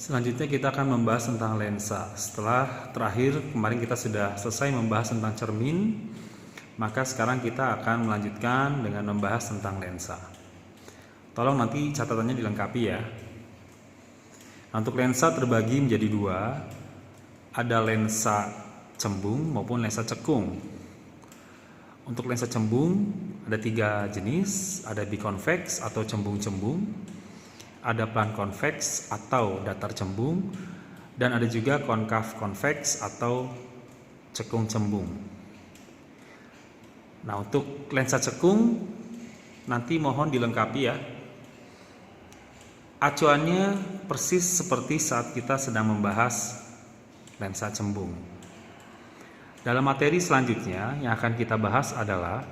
Selanjutnya kita akan membahas tentang lensa. Setelah terakhir kemarin kita sudah selesai membahas tentang cermin, maka sekarang kita akan melanjutkan dengan membahas tentang lensa. Tolong nanti catatannya dilengkapi ya. Untuk lensa terbagi menjadi dua, ada lensa cembung maupun lensa cekung. Untuk lensa cembung ada tiga jenis, ada biconvex atau cembung-cembung, ada plan convex atau datar cembung, dan ada juga konkav convex atau cekung cembung. Nah, untuk lensa cekung nanti mohon dilengkapi ya. Acuannya persis seperti saat kita sedang membahas lensa cembung. Dalam materi selanjutnya yang akan kita bahas adalah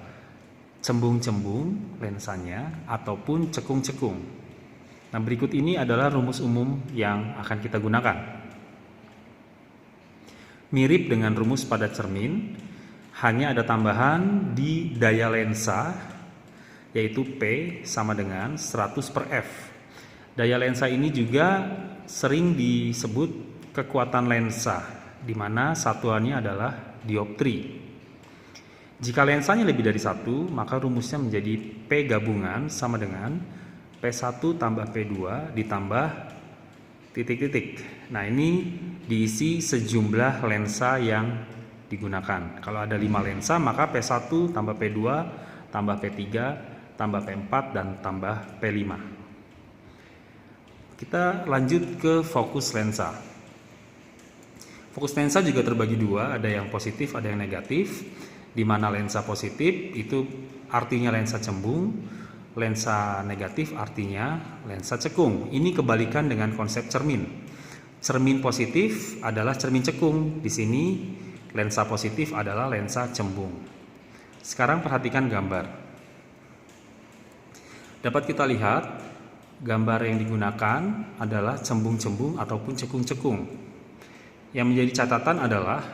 cembung-cembung lensanya ataupun cekung-cekung. Nah, berikut ini adalah rumus umum yang akan kita gunakan. Mirip dengan rumus pada cermin, hanya ada tambahan di daya lensa, yaitu P sama dengan 100 per F. Daya lensa ini juga sering disebut kekuatan lensa, di mana satuannya adalah dioptri. Jika lensanya lebih dari 1, maka rumusnya menjadi P gabungan sama dengan P1 tambah P2 ditambah titik-titik. Nah, ini diisi sejumlah lensa yang digunakan. Kalau ada 5 lensa, maka P1 tambah P2 tambah P3 tambah P4 dan tambah P5. Kita lanjut ke fokus lensa. Fokus lensa juga terbagi dua, ada yang positif, ada yang negatif. Di mana lensa positif itu artinya lensa cembung, lensa negatif artinya lensa cekung. Ini kebalikan dengan konsep cermin. Cermin positif adalah cermin cekung. Di sini lensa positif adalah lensa cembung. Sekarang perhatikan gambar. Dapat kita lihat gambar yang digunakan adalah cembung-cembung ataupun cekung-cekung. Yang menjadi catatan adalah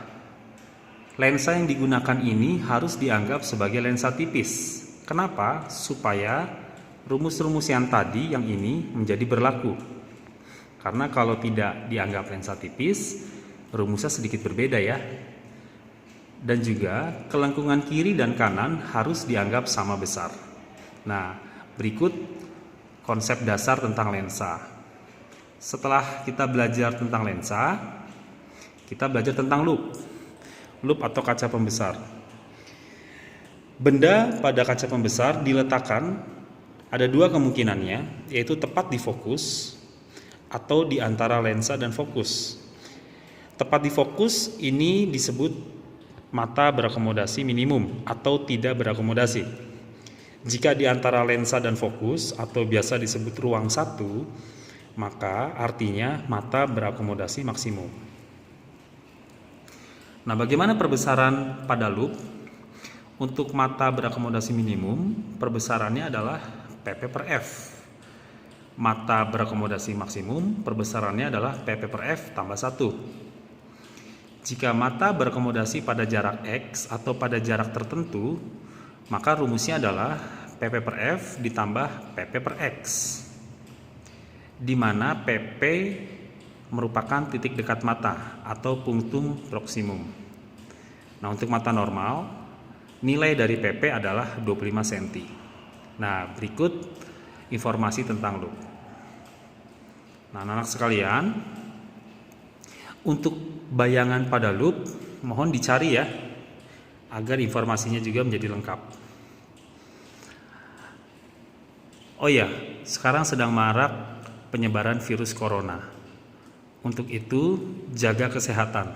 lensa yang digunakan ini harus dianggap sebagai lensa tipis. Kenapa? Supaya rumus-rumus yang tadi yang ini menjadi berlaku. Karena kalau tidak dianggap lensa tipis, rumusnya sedikit berbeda ya. Dan juga kelengkungan kiri dan kanan harus dianggap sama besar. Nah, berikut konsep dasar tentang lensa. Setelah kita belajar tentang lensa, kita belajar tentang loop. Loop atau kaca pembesar. Benda pada kaca pembesar diletakkan, ada dua kemungkinannya, yaitu tepat di fokus atau di antara lensa dan fokus. Tepat di fokus ini disebut mata berakomodasi minimum atau tidak berakomodasi. Jika di antara lensa dan fokus atau biasa disebut ruang satu, maka artinya mata berakomodasi maksimum. Nah, bagaimana perbesaran pada loop? Untuk mata berakomodasi minimum, perbesarannya adalah PP per F. Mata berakomodasi maksimum, perbesarannya adalah PP per F tambah 1. Jika mata berakomodasi pada jarak X atau pada jarak tertentu, maka rumusnya adalah PP per F ditambah PP per X. Di mana PP merupakan titik dekat mata atau punctum proximum. Nah, untuk mata normal, nilai dari PP adalah 25 cm. Nah, berikut informasi tentang loop. Nah, anak-anak sekalian, untuk bayangan pada loop mohon dicari ya, agar informasinya juga menjadi lengkap. Oh ya, sekarang sedang marak penyebaran virus corona. Untuk itu, jaga kesehatan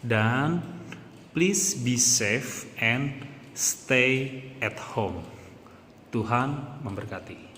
dan please be safe and stay at home. Tuhan memberkati.